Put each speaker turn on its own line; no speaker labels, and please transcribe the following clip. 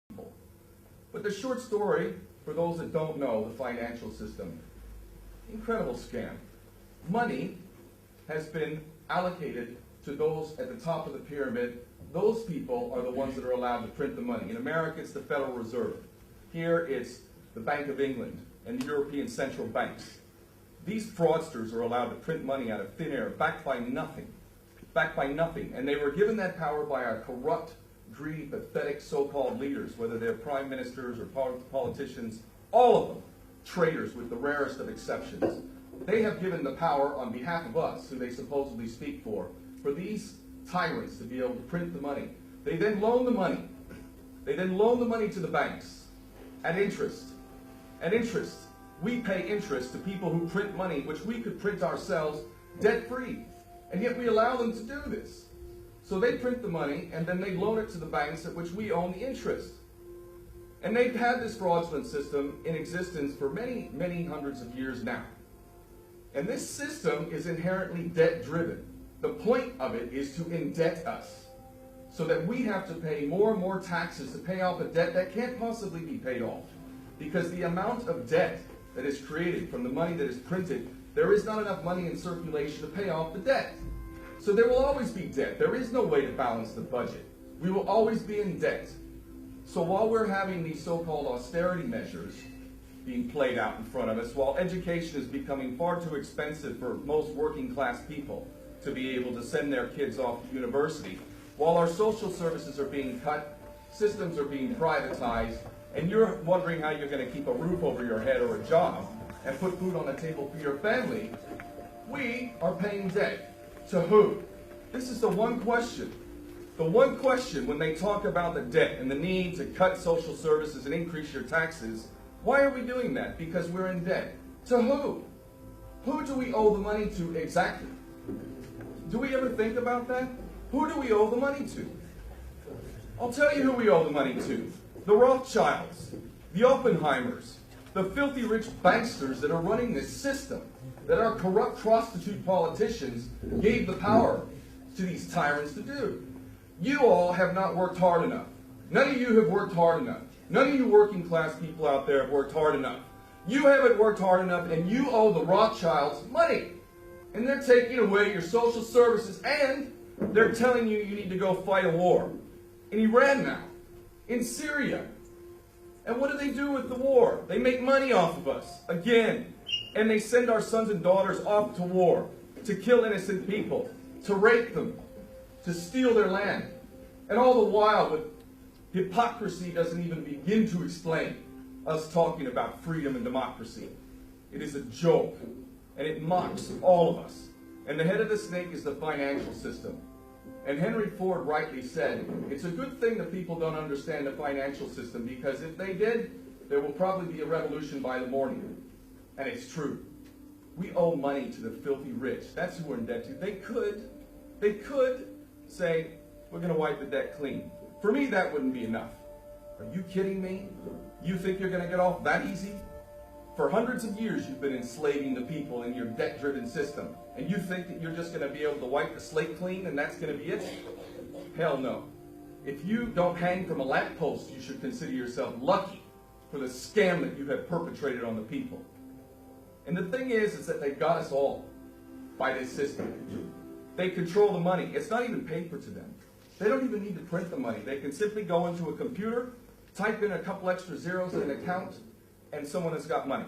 people. But the short story, for those that don't know the financial system, incredible scam. Money has been allocated to those at the top of the pyramid. Those people are the ones that are allowed to print the money. In America, it's the Federal Reserve. Here, it's the Bank of England and the European central banks. These fraudsters are allowed to print money out of thin air, backed by nothing. Backed by nothing. And they were given that power by our corrupt, greedy, pathetic so-called leaders, whether they're prime ministers or politicians, all of them, traitors with the rarest of exceptions. They have given the power on behalf of us, who they supposedly speak for these tyrants to be able to print the money. They then loan the money. They then loan the money to the banks at interest. At interest. We pay interest to people who print money, which we could print ourselves debt-free. And yet we allow them to do this. So they print the money, and then they loan it to the banks at which we own the interest. And they've had this fraudulent system in existence for many, many hundreds of years now. And this system is inherently debt-driven. The point of it is to indebt us, so that we have to pay more and more taxes to pay off a debt that can't possibly be paid off. Because the amount of debt that is created from the money that is printed, there is not enough money in circulation to pay off the debt. So there will always be debt. There is no way to balance the budget. We will always be in debt. So while we're having these so-called austerity measures being played out in front of us, while education is becoming far too expensive for most working class people to be able to send their kids off to university, while our social services are being cut, systems are being privatized, and you're wondering how you're going to keep a roof over your head or a job and put food on the table for your family, we are paying debt. To who? This is the one question. The one question when they talk about the debt and the need to cut social services and increase your taxes, why are we doing that? Because we're in debt. To who? Who do we owe the money to exactly? Do we ever think about that? Who do we owe the money to? I'll tell you who we owe the money to. The Rothschilds, the Oppenheimers, the filthy rich banksters that are running this system, that our corrupt prostitute politicians gave the power to these tyrants to do. You all have not worked hard enough. None of you have worked hard enough. None of you working class people out there have worked hard enough. You haven't worked hard enough, and you owe the Rothschilds money. And they're taking away your social services, and they're telling you you need to go fight a war. In Iran now. In Syria. And what do they do with the war? They make money off of us, again. And they send our sons and daughters off to war, to kill innocent people, to rape them, to steal their land. And all the while, with hypocrisy doesn't even begin to explain us talking about freedom and democracy. It is a joke, and it mocks all of us. And the head of the snake is the financial system. And Henry Ford rightly said, it's a good thing that people don't understand the financial system, because if they did, there will probably be a revolution by the morning. And it's true. We owe money to the filthy rich. That's who we're in debt to. They could say, we're going to wipe the debt clean. For me, that wouldn't be enough. Are you kidding me? You think you're going to get off that easy? For hundreds of years, you've been enslaving the people in your debt-driven system. And you think that you're just going to be able to wipe the slate clean and that's going to be it? Hell no. If you don't hang from a lamppost, you should consider yourself lucky for the scam that you have perpetrated on the people. And the thing is that they've got us all by this system. They control the money. It's not even paper to them. They don't even need to print the money. They can simply go into a computer, type in a couple extra zeros in an account, and someone has got money.